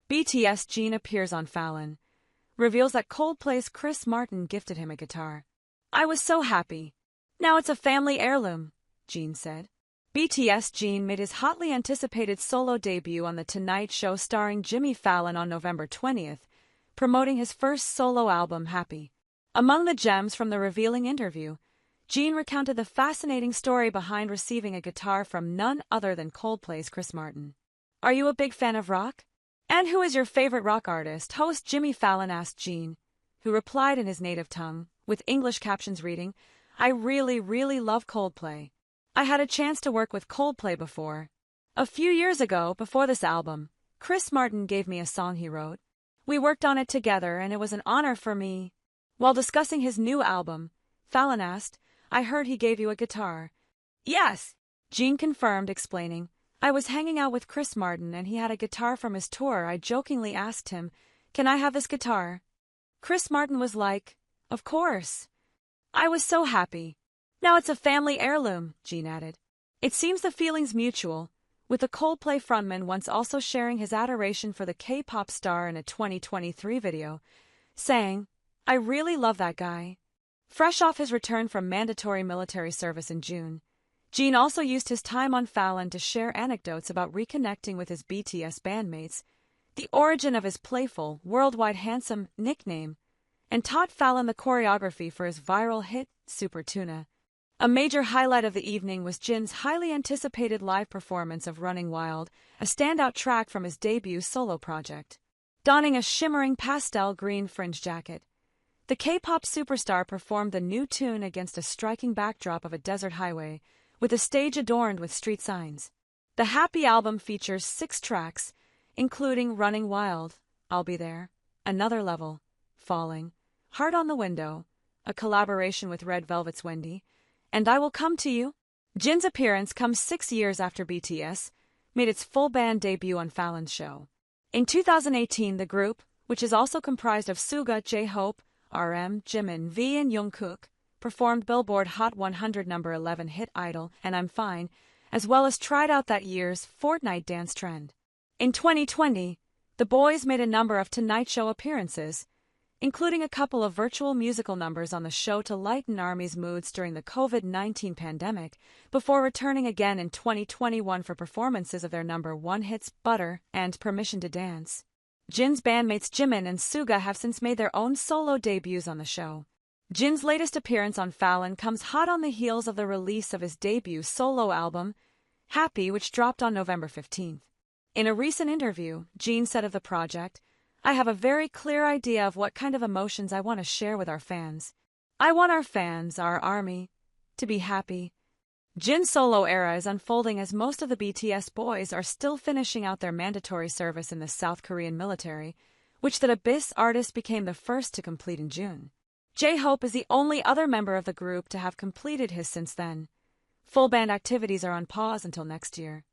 BTS Jin appears on Fallon, reveals that Coldplay's Chris Martin gifted him a guitar. "I was so happy. Now it's a family heirloom," Jin said. BTS Jin made his hotly anticipated solo debut on The Tonight Show starring Jimmy Fallon on November 20th, promoting his first solo album, Happy. Among the gems from the revealing interview, Jin recounted the fascinating story behind receiving a guitar from none other than Coldplay's Chris Martin. "Are you a big fan of rock? And who is your favorite rock artist?" host Jimmy Fallon asked Jin, who replied in his native tongue, with English captions reading, "I really love Coldplay. I had a chance to work with Coldplay before. A few years ago, before this album, Chris Martin gave me a song he wrote. We worked on it together and it was an honor for me." While discussing his new album, Fallon asked, "I heard he gave you a guitar." "Yes," Jin confirmed, explaining, "I was hanging out with Chris Martin and he had a guitar from his tour. I jokingly asked him, 'Can I have this guitar?' Chris Martin was like, 'Of course.' I was so happy. Now it's a family heirloom," Jin added. It seems the feeling's mutual, with the Coldplay frontman once also sharing his adoration for the K-pop star in a 2023 video, saying, "I really love that guy." Fresh off his return from mandatory military service in June, Jin also used his time on Fallon to share anecdotes about reconnecting with his BTS bandmates, the origin of his playful, worldwide handsome nickname, and taught Fallon the choreography for his viral hit, Super Tuna. A major highlight of the evening was Jin's highly anticipated live performance of Running Wild, a standout track from his debut solo project. Donning a shimmering pastel green fringe jacket, the K-pop superstar performed the new tune against a striking backdrop of a desert highway, with a stage adorned with street signs. The Happy album features 6 tracks, including Running Wild, I'll Be There, Another Level, Falling, Heart on the Window, a collaboration with Red Velvet's Wendy, and I Will Come to You. Jin's appearance comes 6 years after BTS made its full band debut on Fallon's show. In 2018, the group, which is also comprised of Suga, J-Hope, RM, Jimin, V and Jungkook, performed Billboard Hot 100 No. 11 hit Idol and I'm Fine, as well as tried out that year's Fortnite dance trend. In 2020, the boys made a number of Tonight Show appearances, including a couple of virtual musical numbers on the show to lighten ARMY's moods during the COVID-19 pandemic, before returning again in 2021 for performances of their #1 hits Butter and Permission to Dance. Jin's bandmates Jimin and Suga have since made their own solo debuts on the show. Jin's latest appearance on Fallon comes hot on the heels of the release of his debut solo album, Happy, which dropped on November 15th. In a recent interview, Jin said of the project, "I have a very clear idea of what kind of emotions I want to share with our fans. I want our fans, our ARMY, to be happy." Jin's solo era is unfolding as most of the BTS boys are still finishing out their mandatory service in the South Korean military, which the Abyss artist became the first to complete in June. J-Hope is the only other member of the group to have completed his since then. Full band activities are on pause until next year.